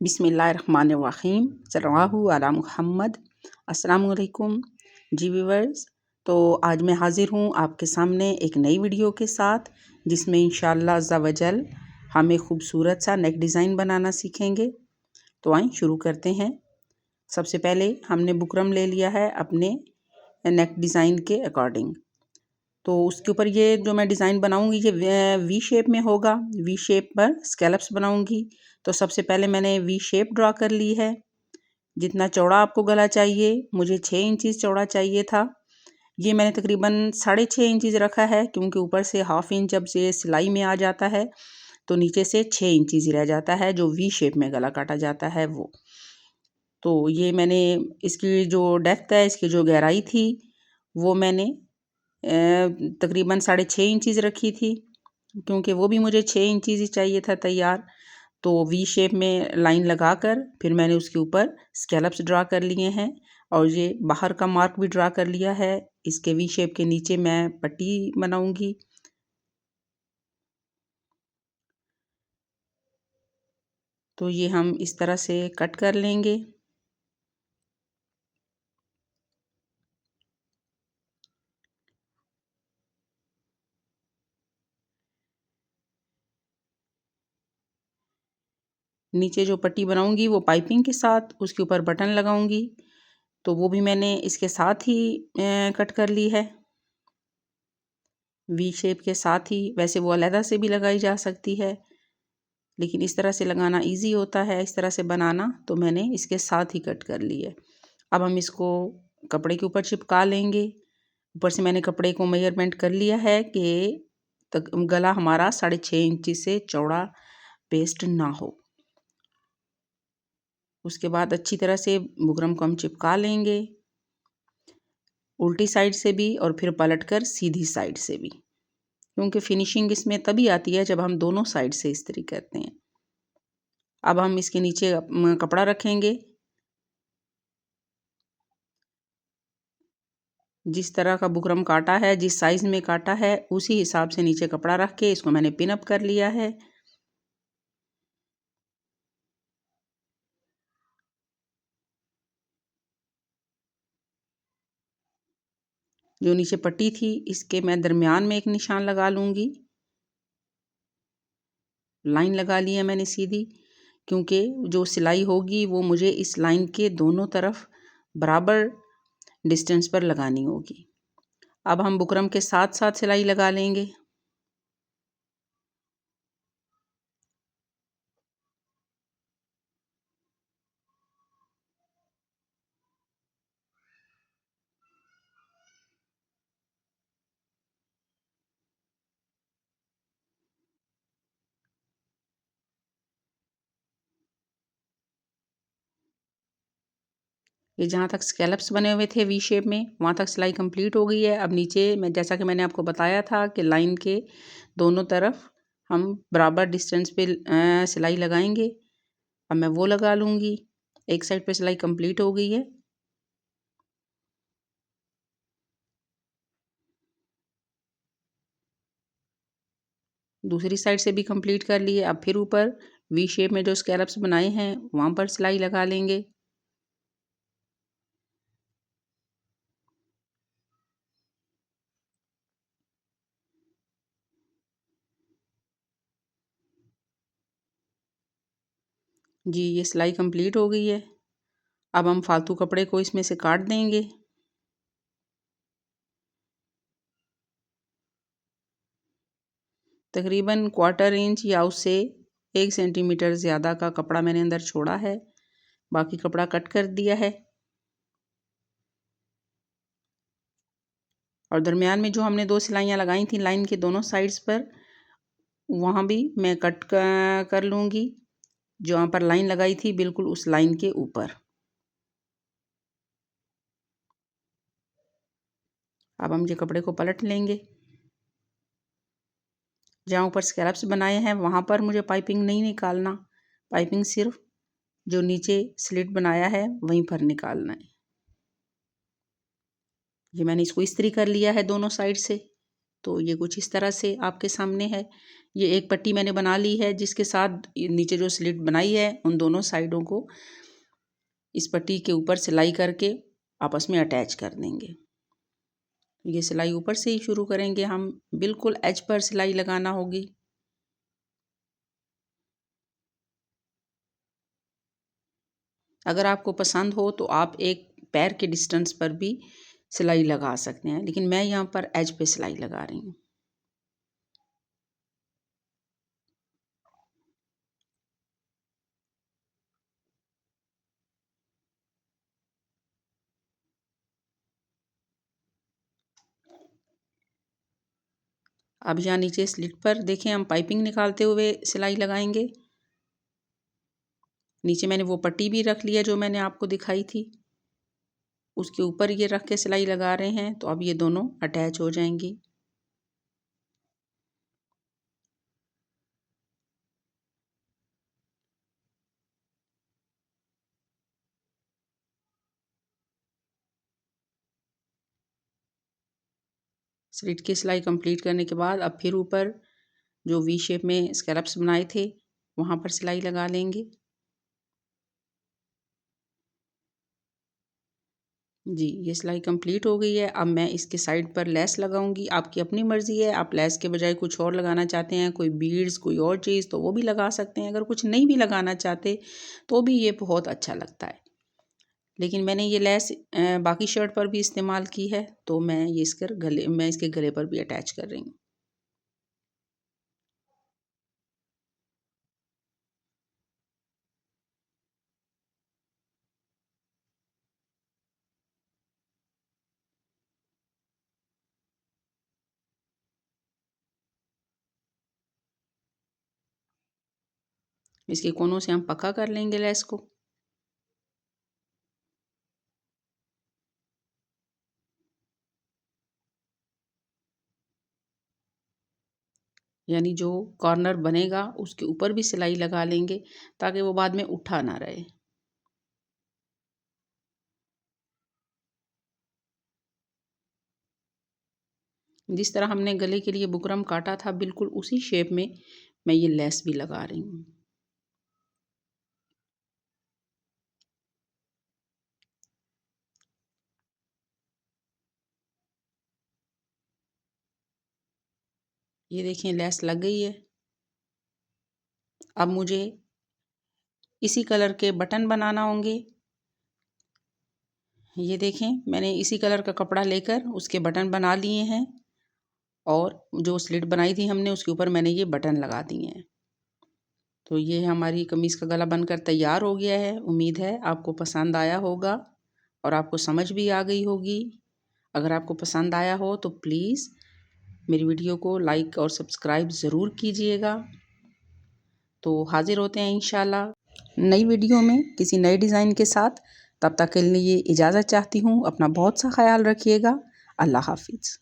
बिस्मिल्लाहिर्रहमानिर्रहीम सल्लल्लाहु अला मुहम्मद। अस्सलाम वालेकुम जी व्यूअर्स। तो आज मैं हाज़िर हूँ आपके सामने एक नई वीडियो के साथ, जिसमें इंशाअल्लाह अज़्ज़ा वजल हम एक खूबसूरत सा नेक डिज़ाइन बनाना सीखेंगे। तो आइए शुरू करते हैं। सबसे पहले हमने बुकरम ले लिया है अपने नेक डिज़ाइन के अकॉर्डिंग। तो उसके ऊपर ये जो मैं डिज़ाइन बनाऊंगी ये वी शेप में होगा। वी शेप पर स्कैलप्स बनाऊंगी। तो सबसे पहले मैंने वी शेप ड्रा कर ली है। जितना चौड़ा आपको गला चाहिए, मुझे 6 इंचज़ चौड़ा चाहिए था। ये मैंने तकरीबन 6.5 इंचज़ रखा है, क्योंकि ऊपर से हाफ इंच जब से सिलाई में आ जाता है तो नीचे से 6 इंचज़ रह जाता है, जो वी शेप में गला काटा जाता है वो। तो ये मैंने इसकी जो डेप्थ है, इसकी जो गहराई थी, वो मैंने तकरीबन 6.5 इंचज़ रखी थी, क्योंकि वो भी मुझे 6 इंचज़ ही चाहिए था तैयार। तो वी शेप में लाइन लगाकर फिर मैंने उसके ऊपर स्कैलप्स ड्रा कर लिए हैं, और ये बाहर का मार्क भी ड्रा कर लिया है। इसके वी शेप के नीचे मैं पट्टी बनाऊंगी। तो ये हम इस तरह से कट कर लेंगे। नीचे जो पट्टी बनाऊंगी वो पाइपिंग के साथ उसके ऊपर बटन लगाऊंगी। तो वो भी मैंने इसके साथ ही कट कर ली है, वी शेप के साथ ही। वैसे वो अलहदा से भी लगाई जा सकती है, लेकिन इस तरह से लगाना इजी होता है, इस तरह से बनाना। तो मैंने इसके साथ ही कट कर ली है। अब हम इसको कपड़े के ऊपर चिपका लेंगे। ऊपर से मैंने कपड़े को मेजरमेंट कर लिया है कि तक गला हमारा 6.5 इंच से चौड़ा पेस्ट ना हो। उसके बाद अच्छी तरह से बुकरम को हम चिपका लेंगे, उल्टी साइड से भी और फिर पलटकर सीधी साइड से भी, क्योंकि फिनिशिंग इसमें तभी आती है जब हम दोनों साइड से इस्त्री करते हैं। अब हम इसके नीचे कपड़ा रखेंगे। जिस तरह का बुकरम काटा है, जिस साइज़ में काटा है, उसी हिसाब से नीचे कपड़ा रख के इसको मैंने पिन अप कर लिया है। जो नीचे पट्टी थी, इसके मैं दरमियान में एक निशान लगा लूँगी। लाइन लगा ली है मैंने सीधी, क्योंकि जो सिलाई होगी वो मुझे इस लाइन के दोनों तरफ बराबर डिस्टेंस पर लगानी होगी। अब हम बुकरम के साथ साथ सिलाई लगा लेंगे। ये जहाँ तक स्कैलप्स बने हुए थे वी शेप में, वहाँ तक सिलाई कंप्लीट हो गई है। अब नीचे मैं, जैसा कि मैंने आपको बताया था कि लाइन के दोनों तरफ हम बराबर डिस्टेंस पे सिलाई लगाएंगे। अब मैं वो लगा लूँगी। एक साइड पे सिलाई कंप्लीट हो गई है। दूसरी साइड से भी कंप्लीट कर लिए। अब फिर ऊपर वी शेप में जो स्कैलप्स बनाए हैं वहाँ पर सिलाई लगा लेंगे। जी, ये सिलाई कंप्लीट हो गई है। अब हम फालतू कपड़े को इसमें से काट देंगे। तकरीबन 1/4 इंच या उससे 1 सेंटीमीटर ज़्यादा का कपड़ा मैंने अंदर छोड़ा है, बाकी कपड़ा कट कर दिया है। और दरमियान में जो हमने 2 सिलाइयाँ लगाई थी लाइन के दोनों साइड्स पर, वहाँ भी मैं कट कर लूँगी। जहाँ पर लाइन लगाई थी बिल्कुल उस लाइन के ऊपर। अब हम ये कपड़े को पलट लेंगे। जहाँ ऊपर स्कैलप्स बनाए हैं वहाँ पर मुझे पाइपिंग नहीं निकालना, पाइपिंग सिर्फ जो नीचे स्लिट बनाया है वहीं पर निकालना है। ये मैंने इसको इस्त्री कर लिया है दोनों साइड से। तो ये कुछ इस तरह से आपके सामने है। ये एक पट्टी मैंने बना ली है, जिसके साथ नीचे जो स्लिट बनाई है उन दोनों साइडों को इस पट्टी के ऊपर सिलाई करके आपस में अटैच कर देंगे। ये सिलाई ऊपर से ही शुरू करेंगे हम, बिल्कुल एज पर सिलाई लगाना होगी। अगर आपको पसंद हो तो आप एक पैर के डिस्टेंस पर भी सिलाई लगा सकते हैं, लेकिन मैं यहाँ पर एज पे सिलाई लगा रही हूँ। अब यहाँ नीचे स्लिट पर देखें हम पाइपिंग निकालते हुए सिलाई लगाएंगे। नीचे मैंने वो पट्टी भी रख लिया जो मैंने आपको दिखाई थी, उसके ऊपर ये रख के सिलाई लगा रहे हैं। तो अब ये दोनों अटैच हो जाएंगी। स्लिट की सिलाई कंप्लीट करने के बाद अब फिर ऊपर जो वी शेप में स्कैलप्स बनाए थे वहाँ पर सिलाई लगा लेंगे। जी, ये सिलाई कंप्लीट हो गई है। अब मैं इसके साइड पर लेस लगाऊंगी। आपकी अपनी मर्ज़ी है, आप लेस के बजाय कुछ और लगाना चाहते हैं, कोई बीड्स कोई और चीज़, तो वो भी लगा सकते हैं। अगर कुछ नहीं भी लगाना चाहते तो भी ये बहुत अच्छा लगता है। लेकिन मैंने ये लेस बाकी शर्ट पर भी इस्तेमाल की है, तो मैं इसके गले पर भी अटैच कर रही हूँ। इसके कोनों से हम पक्का कर लेंगे लेस को। यानी जो कॉर्नर बनेगा उसके ऊपर भी सिलाई लगा लेंगे, ताकि वो बाद में उठा ना रहे। जिस तरह हमने गले के लिए बुकरम काटा था, बिल्कुल उसी शेप में मैं ये लेस भी लगा रही हूँ। ये देखिए लेस लग गई है। अब मुझे इसी कलर के बटन बनाना होंगे। ये देखें मैंने इसी कलर का कपड़ा लेकर उसके बटन बना लिए हैं, और जो स्लिट बनाई थी हमने उसके ऊपर मैंने ये बटन लगा दिए हैं। तो ये हमारी कमीज़ का गला बनकर तैयार हो गया है। उम्मीद है आपको पसंद आया होगा और आपको समझ भी आ गई होगी। अगर आपको पसंद आया हो तो प्लीज़ मेरी वीडियो को लाइक और सब्सक्राइब ज़रूर कीजिएगा। तो हाज़िर होते हैं इंशाल्लाह नई वीडियो में किसी नए डिज़ाइन के साथ। तब तक के लिए इजाज़त चाहती हूँ। अपना बहुत सा ख्याल रखिएगा। अल्लाह हाफ़िज़।